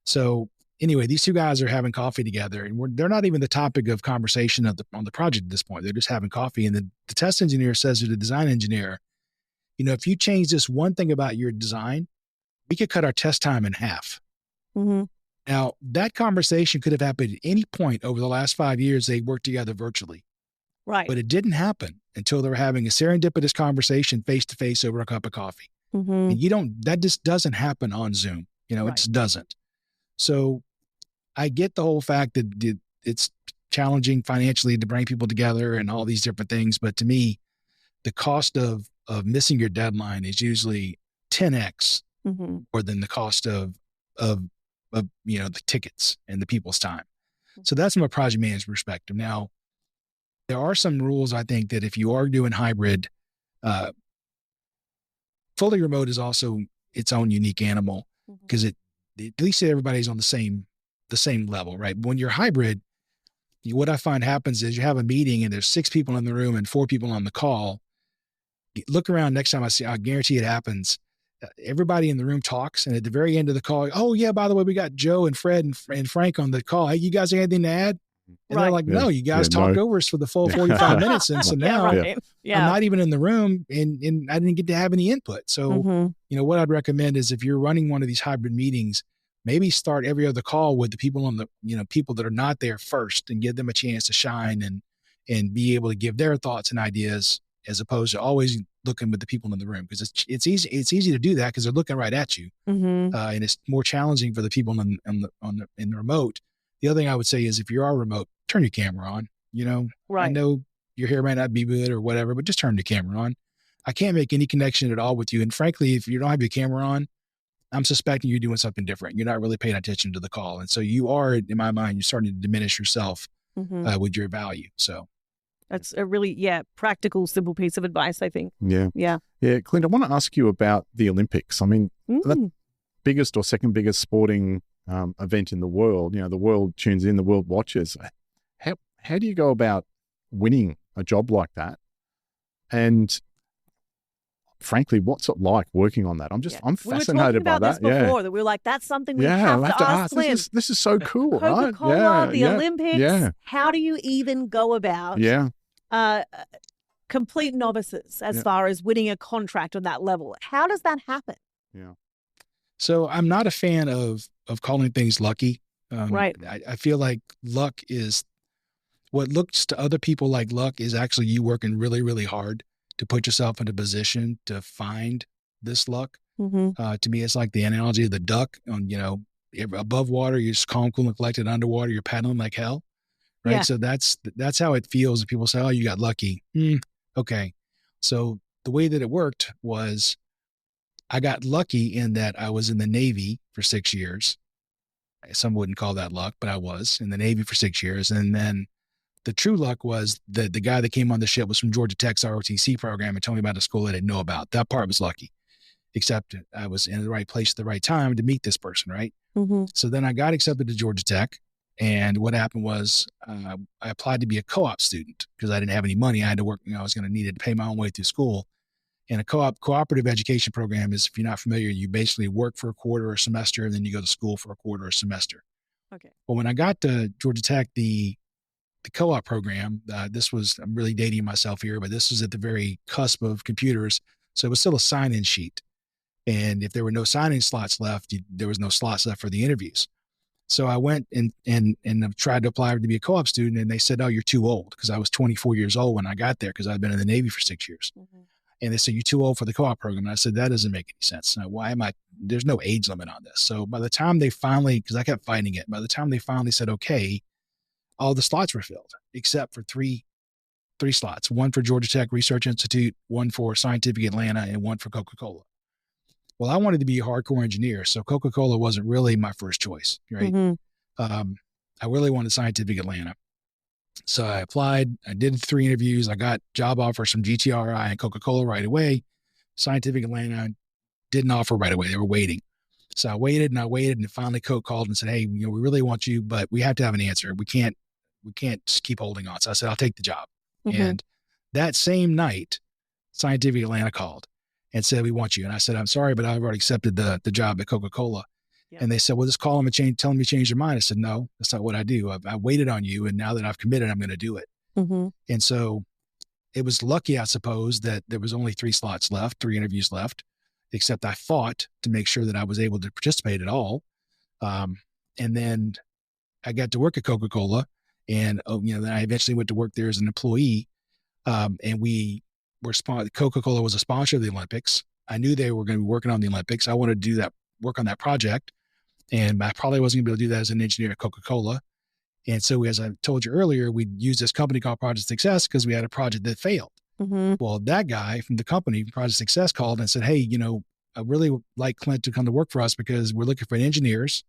So anyway, these two guys are having coffee together, and they're not even the topic of conversation on the project at this point. They're just having coffee. And the test engineer says to the design engineer, if you change this one thing about your design, we could cut our test time in half. Mhm. Now, that conversation could have happened at any point over the last 5 years they worked together virtually, Right. but it didn't happen until they were having a serendipitous conversation face to face over a cup of coffee. Mhm. And that just doesn't happen on Zoom. It Right. just doesn't. So I get the whole fact that it's challenging financially to bring people together and all these different things. But to me, the cost of missing your deadline is usually 10x Mhm. more than the cost of the tickets and the people's time. So that's from a project management perspective. Now, there are some rules, I think, that if you are doing hybrid, fully remote is also its own unique animal because at least everybody's on the same level, right? When you're hybrid, what I find happens is you have a meeting and there's 6 people in the room and 4 people on the call. Look around next time I guarantee it happens. Everybody in the room talks, and at the very end of the call, oh yeah, by the way, we got Joe and Fred and Frank on the call. Hey, you guys have anything to add? And they're Right. like, Yeah. no, you guys Yeah, talked no. over us for the full 45 minutes. And so Yeah. now Right. I'm Yeah. not even in the room and I didn't get to have any input. So, Mhm. what I'd recommend is if you're running one of these hybrid meetings, maybe start every other call with the people people that are not there first and give them a chance to shine and be able to give their thoughts and ideas as opposed to always looking with the people in the room. Because it's easy to do that because they're looking right at you. Mhm. And it's more challenging for the people in the remote. The other thing I would say is if you are remote, turn your camera on. I Right. know your hair might not be good or whatever, but just turn the camera on. I can't make any connection at all with you. And frankly, if you don't have your camera on, I'm suspecting you're doing something different. You're not really paying attention to the call. And so you are, in my mind, you're starting to diminish yourself with your value. So that's a really, practical, simple piece of advice, I think. Yeah. Yeah. Yeah. Clint, I want to ask you about the Olympics. I mean, the biggest or second biggest sporting event in the world, the world tunes in, the world watches. How do you go about winning a job like that? And frankly, what's it like working on that? I'm fascinated by that. We were talking about this before, that we were like, that's something we I'll have to ask Clint. This is so cool, right? Coca-Cola, the Olympics. How do you even go about complete novices as far as winning a contract on that level? How does that happen? Yeah. So I'm not a fan of calling things lucky. Right. I feel like luck is what looks to other people like luck is actually you working really, really hard to put yourself in a position to find this luck. To me, it's like the analogy of the duck on, above water, you're just calm, cool, and collected. Underwater, you're paddling like hell. Right. Yeah. So that's how it feels. And people say, oh, you got lucky. Okay. So the way that it worked was I got lucky in that I was in the Navy for 6 years. Some wouldn't call that luck, but I was in the Navy for 6 years. And then the true luck was that the guy that came on the ship was from Georgia Tech's ROTC program and told me about a school I didn't know about. That part was lucky, except I was in the right place at the right time to meet this person, right? So then I got accepted to Georgia Tech. And what happened was I applied to be a co-op student because I didn't have any money. I had to work, I was going to need to pay my own way through school. And a cooperative education program is, if you're not familiar, you basically work for a quarter or a semester, and then you go to school for a quarter or a semester. Okay. Well, when I got to Georgia Tech, the co-op program, I'm really dating myself here, but this was at the very cusp of computers. So it was still a sign-in sheet. And if there were no sign-in slots left, there was no slots left for the interviews. So I went and tried to apply to be a co-op student, and they said, oh, you're too old, because I was 24 years old when I got there because I'd been in the Navy for 6 years. And they said, you're too old for the co-op program. And I said, that doesn't make any sense. Now, there's no age limit on this. So by the time they finally, because I kept fighting it, by the time they finally said, okay, all the slots were filled except for three slots, one for Georgia Tech Research Institute, one for Scientific Atlanta, and one for Coca-Cola. Well, I wanted to be a hardcore engineer, so Coca-Cola wasn't really my first choice, right? I really wanted Scientific Atlanta. So I applied, I did 3 interviews. I got job offers from GTRI and Coca-Cola right away. Scientific Atlanta didn't offer right away. They were waiting. So I waited, and finally Coke called and said, hey, we really want you, but we have to have an answer. We can't just keep holding on. So I said, I'll take the job. And that same night, Scientific Atlanta called and said, we want you. And I said, I'm sorry, but I've already accepted the job at Coca-Cola. And they said, well, just call them and tell them you changed your mind. I said, no, that's not what I do. I waited on you. And now that I've committed, I'm going to do it. And so it was lucky, I suppose, that there was only 3 slots left, 3 interviews left, except I fought to make sure that I was able to participate at all. And then I got to work at Coca-Cola, and, then I eventually went to work there as an employee. And we were Coca-Cola was a sponsor of the Olympics. I knew they were going to be working on the Olympics. I wanted to do that, work on that project. And I probably wasn't going to be able to do that as an engineer at Coca-Cola. And so, as I told you earlier, we used this company called Project Success because we had a project that failed. Well, that guy from the company, Project Success, called and said, hey, I really would like Clint to come to work for us because we're looking for engineers,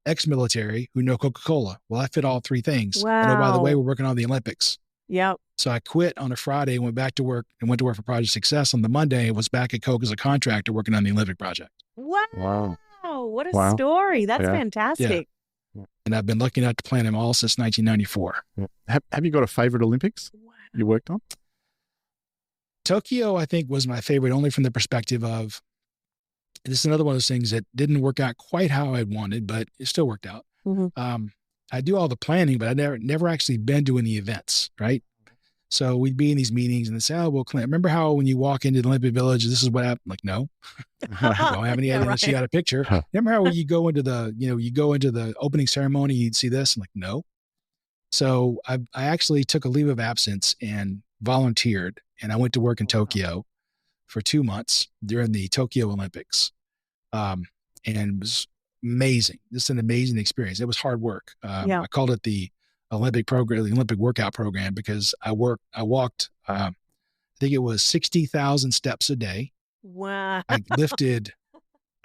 ex-military who know Coca-Cola. Well, I fit all 3 things. Wow. And by the way, we're working on the Olympics. Yep. So I quit on a Friday and went back to work and went to work for Project Success on the Monday and was back at Coke as a contractor working on the Olympic project. Wow. What a story. That's fantastic. And I've been lucky enough to plan them all since 1994. Have you got a favorite Olympics you worked on? Tokyo, I think, was my favorite only from the perspective of, this is another one of those things that didn't work out quite how I wanted, but it still worked out. I do all the planning, but I never actually been to any events, right? So we'd be in these meetings and they'd say, oh, well, Clint, remember how when you walk into the Olympic Village, this is what happened? I'm like, no, I don't have any idea unless you got a picture. Remember how when you go into the opening ceremony, you'd see this? I'm like, no. So I actually took a leave of absence and volunteered, and I went to work in Tokyo for 2 months during the Tokyo Olympics. And it was amazing. Just an amazing experience. It was hard work. I called it the Olympic program, the Olympic workout program, because I walked, I think it was 60,000 steps a day. Wow. I lifted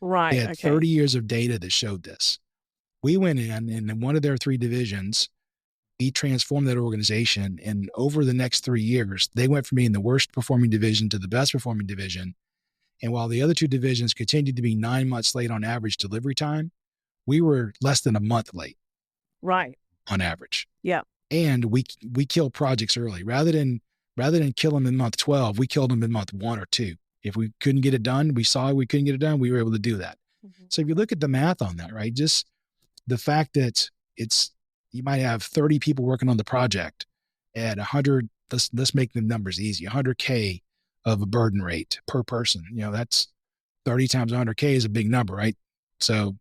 Right. They had Okay. 30 years of data that showed this. We went in, and in one of their 3 divisions, we transformed that organization. And over the next 3 years, they went from being the worst performing division to the best performing division. And while the other 2 divisions continued to be 9 months late on average delivery time, we were less than a month late Right. on average. Yeah. And we killed projects early. Rather than kill them in month 12, we killed them in month 1 or 2. If we couldn't get it done, we saw we couldn't get it done, we were able to do that. Mm-hmm. So if you look at the math on that, right, just the fact that you might have 30 people working on the project at 100, let's make the numbers easy, 100K of a burden rate per person. That's 30 times 100K is a big number, right? So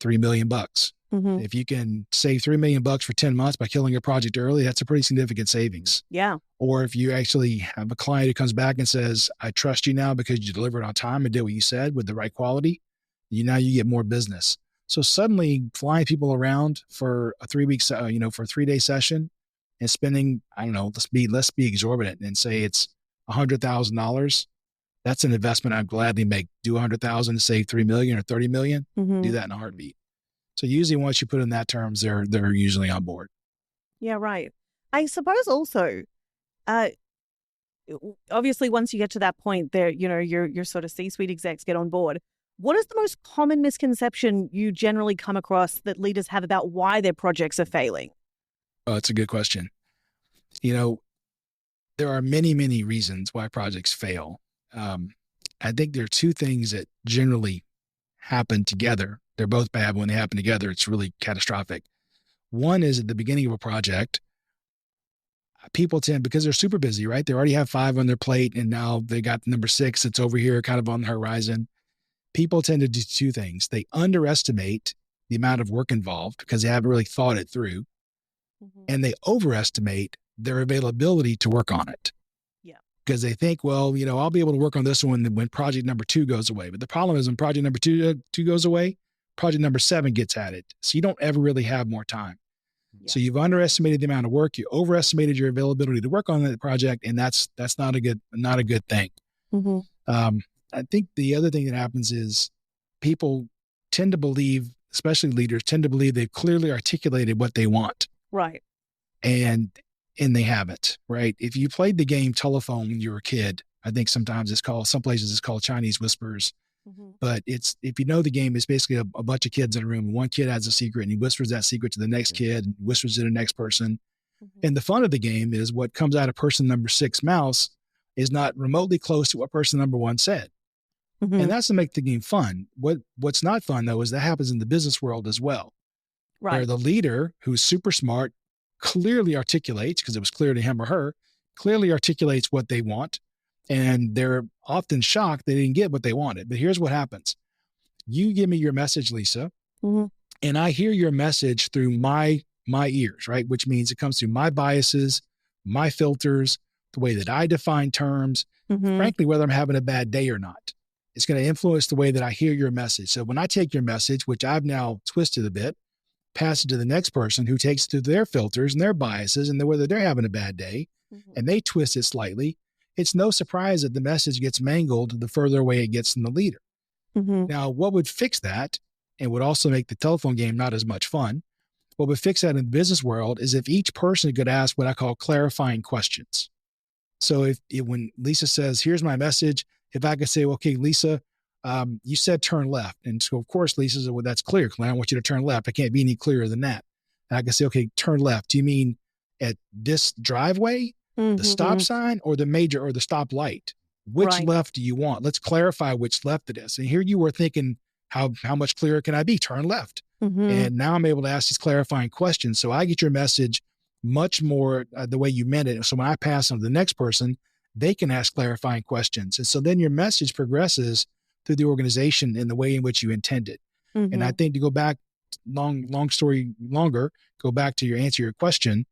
$3 million. Mm-hmm. If you can save $3 million for 10 months by killing a project early, that's a pretty significant savings. Yeah. Or if you actually have a client who comes back and says, I trust you now because you delivered on time and did what you said with the right quality, now you get more business. So suddenly flying people around for a 3 weeks, for a 3-day session and spending, I don't know, let's be exorbitant and say it's $100,000. That's an investment I'd gladly make. Do 100,000 to save 3 million or 30 million. Mm-hmm. Do that in a heartbeat. So usually once you put in that terms, they're usually on board. Yeah, right. I suppose also, obviously once you get to that point there, your sort of C-suite execs get on board. What is the most common misconception you generally come across that leaders have about why their projects are failing? Oh, that's a good question. There are many, many reasons why projects fail. I think there are 2 things that generally happen together. They're both bad. When they happen together, it's really catastrophic. One is at the beginning of a project, people tend, because they're super busy, right? They already have 5 on their plate and now they got number 6 that's over here kind of on the horizon. People tend to do 2 things. They underestimate the amount of work involved because they haven't really thought it through. Mm-hmm. And they overestimate their availability to work on it. Yeah. Because they think, well, I'll be able to work on this one when project number 2 goes away. But the problem is when project number 2 goes away, project number 7 gets added. So you don't ever really have more time. Yeah. So you've underestimated the amount of work. You overestimated your availability to work on that project. And that's not a good thing. Mm-hmm. I think the other thing that happens is people tend to believe, especially leaders, tend to believe they've clearly articulated what they want. Right. And they haven't, right? If you played the game telephone when you were a kid, I think some places it's called Chinese whispers. Mm-hmm. But if you know the game, it's basically a bunch of kids in a room. One kid has a secret and he whispers that secret to the next kid and whispers to the next person. Mm-hmm. And the fun of the game is what comes out of person number 6 mouse is not remotely close to what person number 1 said. Mm-hmm. And that's to make the game fun. What's not fun though is that happens in the business world as well. Right. Where the leader, who's super smart, clearly articulates, because it was clear to him or her, clearly articulates what they want. And they're often shocked they didn't get what they wanted. But here's what happens. You give me your message, Lisa, mm-hmm. and I hear your message through my ears, right? Which means it comes through my biases, my filters, the way that I define terms, mm-hmm. frankly, whether I'm having a bad day or not. It's going to influence the way that I hear your message. So when I take your message, which I've now twisted a bit, pass it to the next person who takes it to their filters and their biases and whether they're having a bad day, mm-hmm. and they twist it slightly, it's no surprise that the message gets mangled the further away it gets from the leader. Mm-hmm. Now, what would fix that and would also make the telephone game not as much fun, what would fix that in the business world is if each person could ask what I call clarifying questions. So when Lisa says, here's my message, if I could say, well, okay, Lisa, you said turn left. And so, of course, Lisa said, well, that's clear. I want you to turn left. I can't be any clearer than that. And I can say, okay, turn left. Do you mean at this driveway, mm-hmm. the stop sign, or the major or the stop light? Which left do you want? Let's clarify which left it is. And here you were thinking, how much clearer can I be? Turn left. Mm-hmm. And now I'm able to ask these clarifying questions. So I get your message much more the way you meant it. So when I pass on to the next person, they can ask clarifying questions. And so then your message progresses through the organization in the way in which you intended. Mm-hmm. And I think to go back, long story longer, go back to answer your question,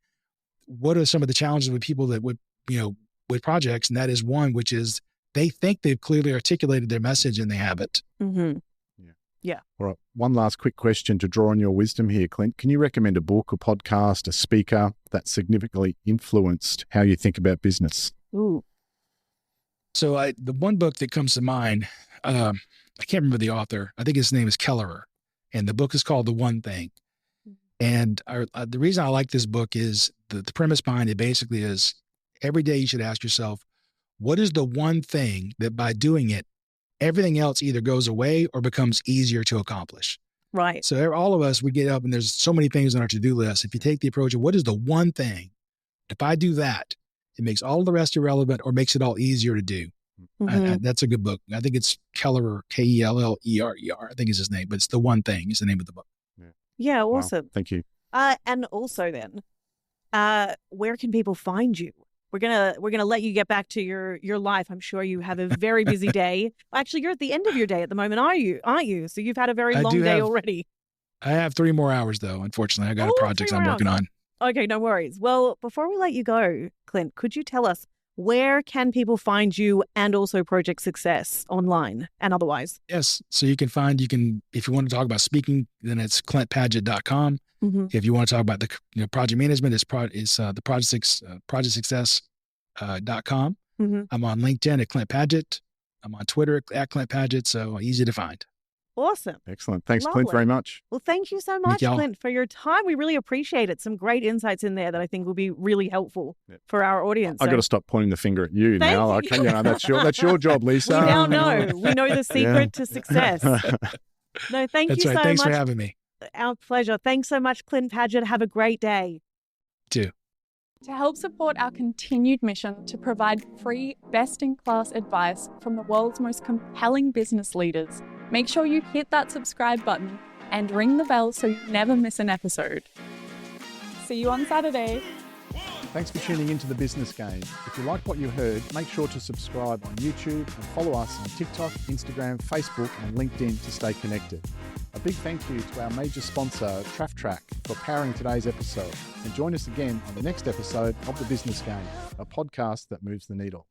what are some of the challenges with people that with projects? And that is one, which is they think they've clearly articulated their message and they haven't. Mm-hmm. Yeah. All right. One last quick question to draw on your wisdom here, Clint. Can you recommend a book, a podcast, a speaker that significantly influenced how you think about business? Ooh. So the one book that comes to mind, I can't remember the author. I think his name is Kelleher, and the book is called The One Thing. And the reason I like this book is the premise behind it basically is every day you should ask yourself, what is the one thing that by doing it, everything else either goes away or becomes easier to accomplish? Right. So all of us, we get up and there's so many things on our to-do list. If you take the approach of what is the one thing, if I do that, it makes all the rest irrelevant or makes it all easier to do. Mhm. That's a good book. I think it's Kelleher, Kellerer, I think is his name, but it's The One Thing is the name of the book. Yeah, Wow. awesome. Thank you. And also then, where can people find you? We're gonna let you get back to your life. I'm sure you have a very busy day. Actually, you're at the end of your day at the moment, aren't you? So you've had a very long day already. I have 3 more hours though. Unfortunately, I got a Oh, project 3 I'm more working hours. on. Okay, no worries. Well, before we let you go, Clint, could you tell us where can people find you and also Project Success online and otherwise? Yes. So if you want to talk about speaking, then it's clintpadgett.com. Mm-hmm. If you want to talk about the project management, it's the projectsuccess.com. Mm-hmm. I'm on LinkedIn at Clint Padgett. I'm on Twitter at Clint Padgett. So easy to find. Awesome. Excellent. Thanks, Clint, Lovely. very much. Well, thank you so much, y'all. Clint, for your time. We really appreciate it. Some great insights in there that I think will be really helpful for our audience. I got to stop pointing the finger at you Thank now. you. Okay, that's your job, Lisa. We now know. We know the secret to success. No, thank That's you right. so Thanks much. for having me. Our pleasure. Thanks so much, Clint Padgett. Have a great day. Too. To help support our continued mission to provide free, best-in-class advice from the world's most compelling business leaders, make sure you hit that subscribe button and ring the bell so you never miss an episode. See you on Saturday. Thanks for tuning into The Business Game. If you like what you heard, make sure to subscribe on YouTube and follow us on TikTok, Instagram, Facebook, and LinkedIn to stay connected. A big thank you to our major sponsor, TraffTrack, for powering today's episode. And join us again on the next episode of The Business Game, a podcast that moves the needle.